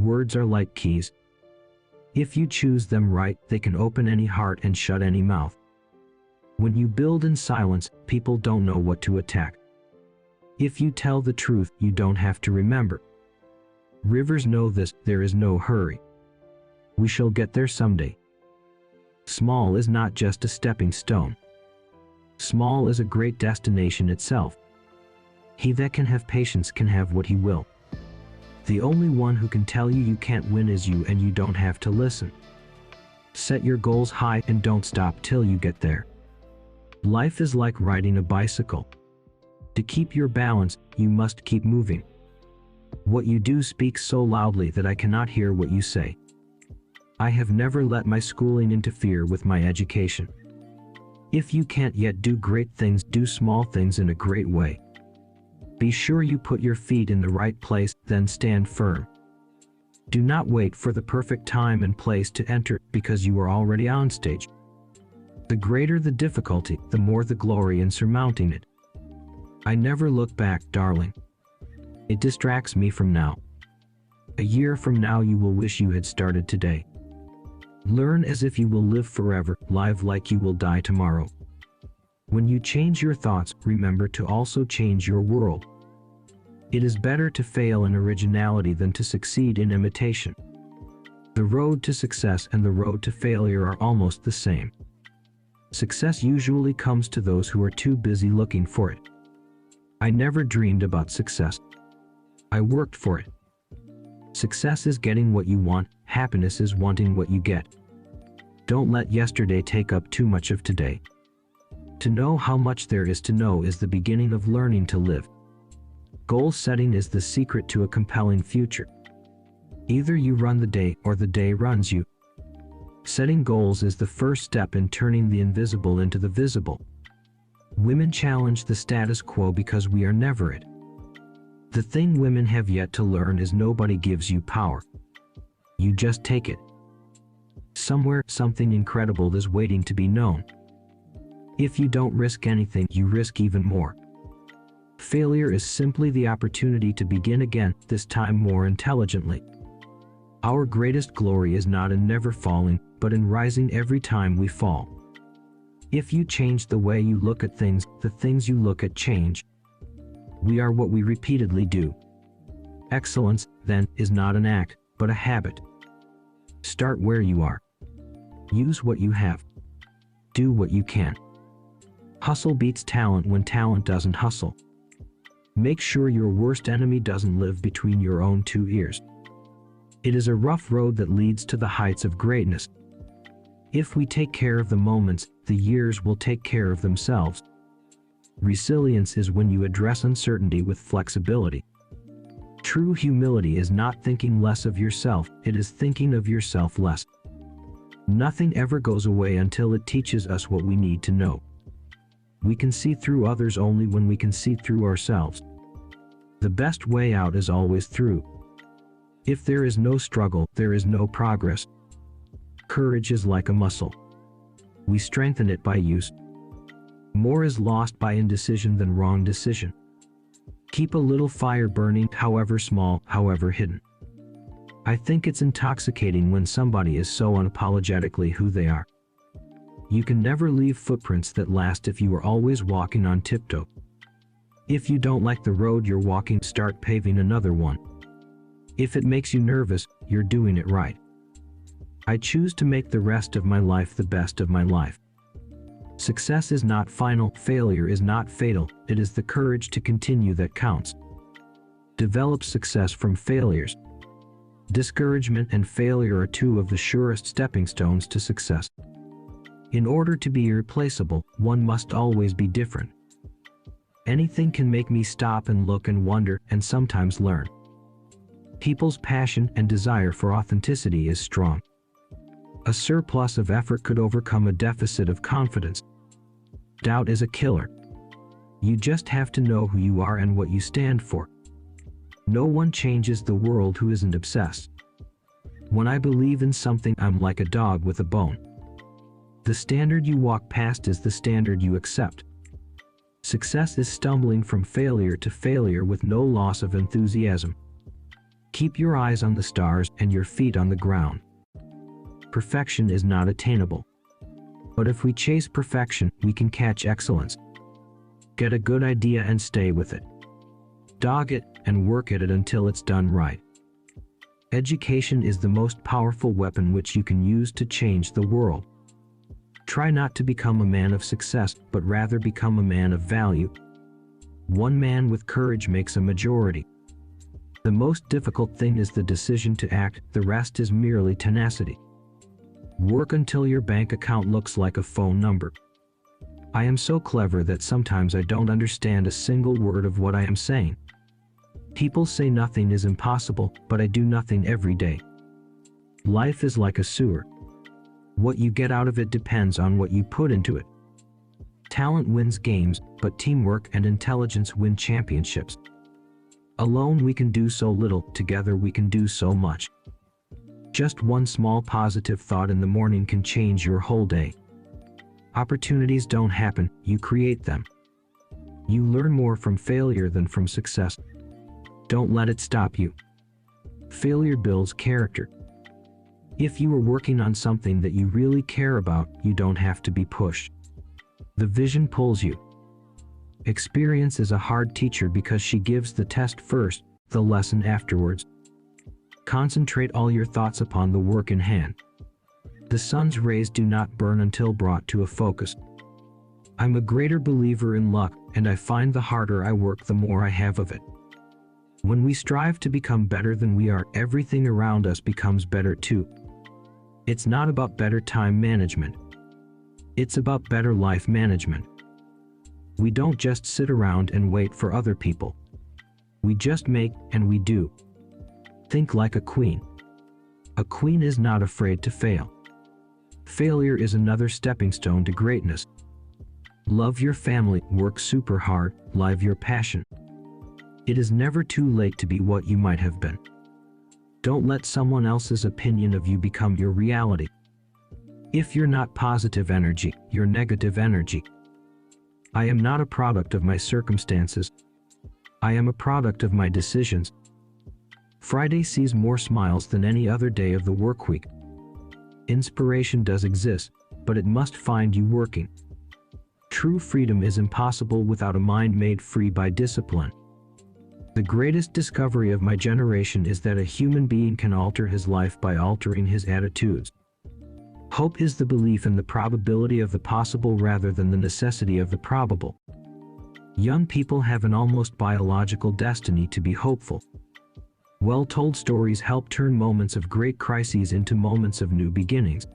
Words are like keys. If you choose them right, they can open any heart and shut any mouth. When you build in silence, people don't know what to attack. If you tell the truth, you don't have to remember. Rivers know this, there is no hurry. We shall get there someday. Small is not just a stepping stone. Small is a great destination itself. He that can have patience can have what he will. The only one who can tell you can't win is you, and you don't have to listen. Set your goals high and don't stop till you get there. Life is like riding a bicycle. To keep your balance, you must keep moving. What you do speaks so loudly that I cannot hear what you say. I have never let my schooling interfere with my education. If you can't yet do great things, do small things in a great way. Be sure you put your feet in the right place, then stand firm. Do not wait for the perfect time and place to enter, because you are already on stage. The greater the difficulty, the more the glory in surmounting it. I never look back, darling. It distracts me from now. A year from now you will wish you had started today. Learn as if you will live forever, live like you will die tomorrow. When you change your thoughts, remember to also change your world. It is better to fail in originality than to succeed in imitation. The road to success and the road to failure are almost the same. Success usually comes to those who are too busy looking for it. I never dreamed about success. I worked for it. Success is getting what you want, happiness is wanting what you get. Don't let yesterday take up too much of today. To know how much there is to know is the beginning of learning to live. Goal setting is the secret to a compelling future. Either you run the day or the day runs you. Setting goals is the first step in turning the invisible into the visible. Women challenge the status quo because we are never it. The thing women have yet to learn is nobody gives you power. You just take it. Somewhere, something incredible is waiting to be known. If you don't risk anything, you risk even more. Failure is simply the opportunity to begin again, this time more intelligently. Our greatest glory is not in never falling, but in rising every time we fall. If you change the way you look at things, the things you look at change. We are what we repeatedly do. Excellence, then, is not an act, but a habit. Start where you are. Use what you have. Do what you can. Hustle beats talent when talent doesn't hustle. Make sure your worst enemy doesn't live between your own two ears. It is a rough road that leads to the heights of greatness. If we take care of the moments, the years will take care of themselves. Resilience is when you address uncertainty with flexibility. True humility is not thinking less of yourself, it is thinking of yourself less. Nothing ever goes away until it teaches us what we need to know. We can see through others only when we can see through ourselves. The best way out is always through. If there is no struggle, there is no progress. Courage is like a muscle. We strengthen it by use. More is lost by indecision than wrong decision. Keep a little fire burning, however small, however hidden. I think it's intoxicating when somebody is so unapologetically who they are. You can never leave footprints that last if you are always walking on tiptoe. If you don't like the road you're walking, start paving another one. If it makes you nervous, you're doing it right. I choose to make the rest of my life the best of my life. Success is not final, failure is not fatal, it is the courage to continue that counts. Develop success from failures. Discouragement and failure are two of the surest stepping stones to success. In order to be irreplaceable, one must always be different. Anything can make me stop and look and wonder, and sometimes learn. People's passion and desire for authenticity is strong. A surplus of effort could overcome a deficit of confidence. Doubt is a killer. You just have to know who you are and what you stand for. No one changes the world who isn't obsessed. When I believe in something, I'm like a dog with a bone. The standard you walk past is the standard you accept. Success is stumbling from failure to failure with no loss of enthusiasm. Keep your eyes on the stars and your feet on the ground. Perfection is not attainable. But if we chase perfection, we can catch excellence. Get a good idea and stay with it. Dog it and work at it until it's done right. Education is the most powerful weapon which you can use to change the world. Try not to become a man of success, but rather become a man of value. One man with courage makes a majority. The most difficult thing is the decision to act, the rest is merely tenacity. Work until your bank account looks like a phone number. I am so clever that sometimes I don't understand a single word of what I am saying. People say nothing is impossible, but I do nothing every day. Life is like a sewer. What you get out of it depends on what you put into it. Talent wins games, but teamwork and intelligence win championships. Alone we can do so little, together we can do so much. Just one small positive thought in the morning can change your whole day. Opportunities don't happen, you create them. You learn more from failure than from success. Don't let it stop you. Failure builds character. If you are working on something that you really care about, you don't have to be pushed. The vision pulls you. Experience is a hard teacher because she gives the test first, the lesson afterwards. Concentrate all your thoughts upon the work in hand. The sun's rays do not burn until brought to a focus. I'm a greater believer in luck, and I find the harder I work, the more I have of it. When we strive to become better than we are, everything around us becomes better too. It's not about better time management. It's about better life management. We don't just sit around and wait for other people. We just make, and we do. Think like a queen. A queen is not afraid to fail. Failure is another stepping stone to greatness. Love your family, work super hard, live your passion. It is never too late to be what you might have been. Don't let someone else's opinion of you become your reality. If you're not positive energy, you're negative energy. I am not a product of my circumstances. I am a product of my decisions. Friday sees more smiles than any other day of the work week. Inspiration does exist, but it must find you working. True freedom is impossible without a mind made free by discipline. The greatest discovery of my generation is that a human being can alter his life by altering his attitudes. Hope is the belief in the probability of the possible rather than the necessity of the probable. Young people have an almost biological destiny to be hopeful. Well-told stories help turn moments of great crises into moments of new beginnings.